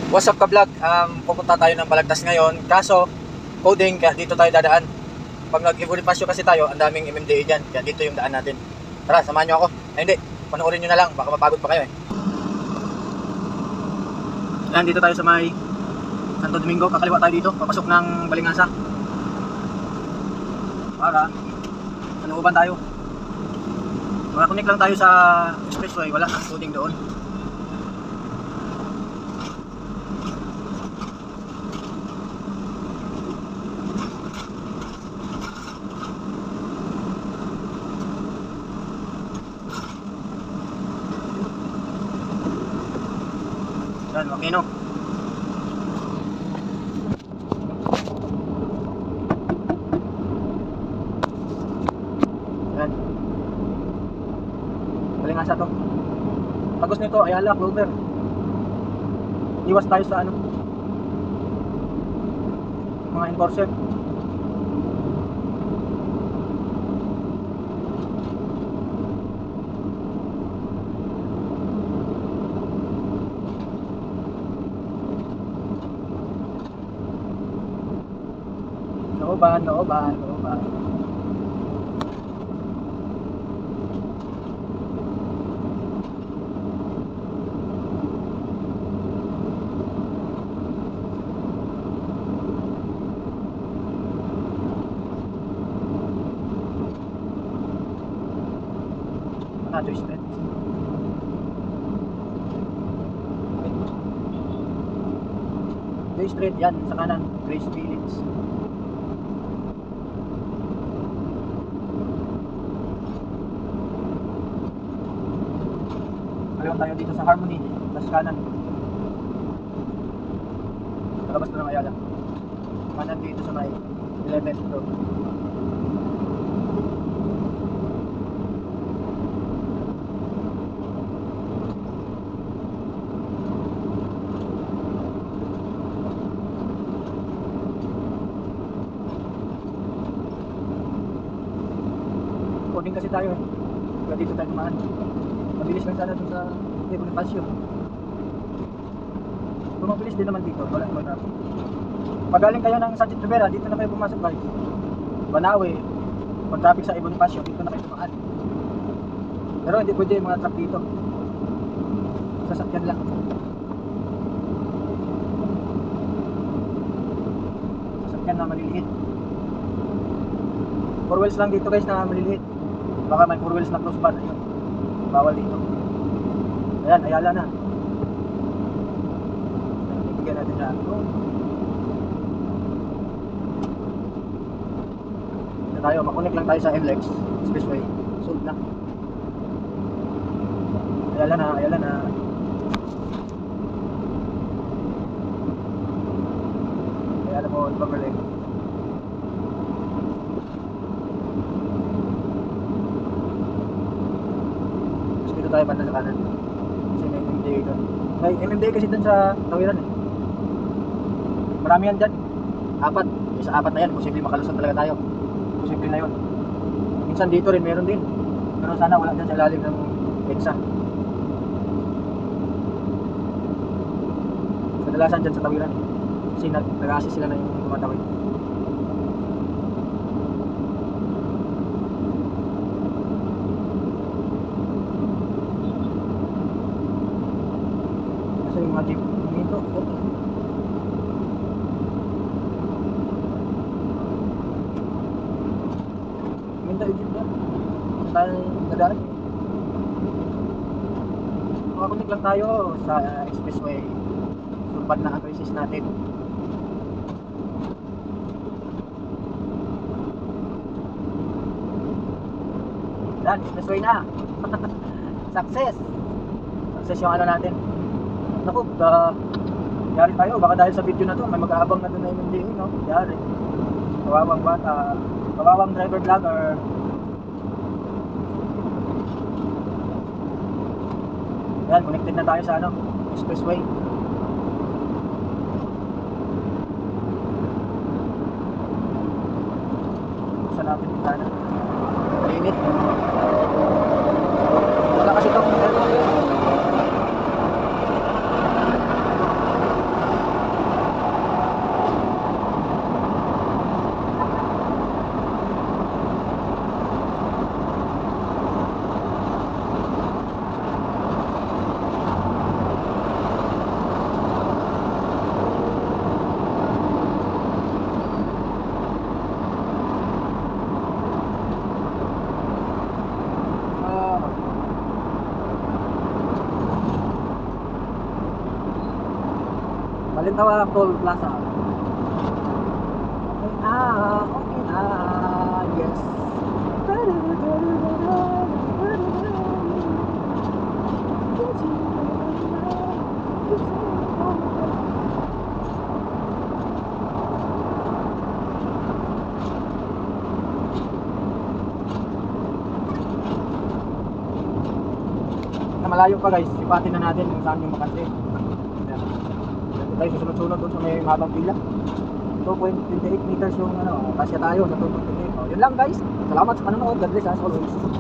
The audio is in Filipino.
What's up ka vlog? Pupunta tayo ng Balagtas ngayon. Kaso, coding, kaya dito tayo dadaan. Pag nag-Ibonifasyo kasi tayo, ang daming MMDA dyan. Kaya dito yung daan natin. Tara, samahan nyo ako. Ay hindi, panoorin nyo na lang. Baka mapagod pa kayo eh. Yan, dito tayo sa may Santo Domingo. Kakaliwa tayo dito. Papasok ng Balingasa. Para, sanuuban tayo. Makakonek lang tayo sa expressway. Wala ang coding doon. Yan, okay no. Yan. Balingasa to. Tagos nito, Ayala, Clover. Iwas tayo sa ano, mga enforcer. Looban. Joy Street. Joy Street, yan, sa kanan, Grace Village. Kaliwan tayo dito sa Harmony, tas kanan. Kalabas na ng Ayala. Kanan dito sa may 11th road. Coding kasi tayo eh. Kaya dito tayo dumaan. Mabilis lang sana dun sa Ibonifasyo. Kung mabilis din naman dito, wala naman traffic. Pag galing kayo ng Sanchez Rivera, dito na kayo pumasok guys. Banawe, pag traffic sa Ibonifasyo, dito na kayo dumaan. Pero hindi pwede yung mga truck dito. Sasakyan lang. Sasakyan na maliliit. 4 wheels lang dito guys na maliliit. Baka may 4 wheels na crossbar. Ayun. Bawal dito. Ayan, Ayala na. Bigyan natin siya. Dito tayo, makunik lang tayo sa NLEX Expressway. Sold na. Ayala na. Ayala po, Beverly. Dito tayo banda sa kanan. Kasi may MMDA doon. May MMDA kasi doon sa tawiran eh. Marami yan dyan. 4. Sa 4 na yan, posible makalusot talaga tayo. Posible na yun. Minsan dito rin, meron din. Pero sana wala dyan sa ilalim ng EDSA. Kadalasan dyan sa tawiran. Kasi nag-assist sila na yung tumatawid. Yung mga jeep dito. Minta yung jeep yan. Saan dadaan? Makakunik lang tayo sa expressway. Sulpad na ang crisis natin. Yan, expressway na. Success yung ano natin. Naku, yari tayo, baka dahil sa video na to may mag-aabang na doon na MMDA, no? Yari, kawawang bata, kawawang driver vlogger. Yan, connected na tayo sa ano, expressway. Sa natin yung kanan. Mainit. Wala kasi itong Malintawa Toll Plaza. Okay na, yes. Na malayo pa guys, sipatin na natin kung saan yung bakante. Ayan. Dito tayo susunod-sunod doon sa may mahabang pila. 2.28 meters yung ano, kasya tayo sa 2.28. Yun lang guys. Salamat sa panonood. God bless as always.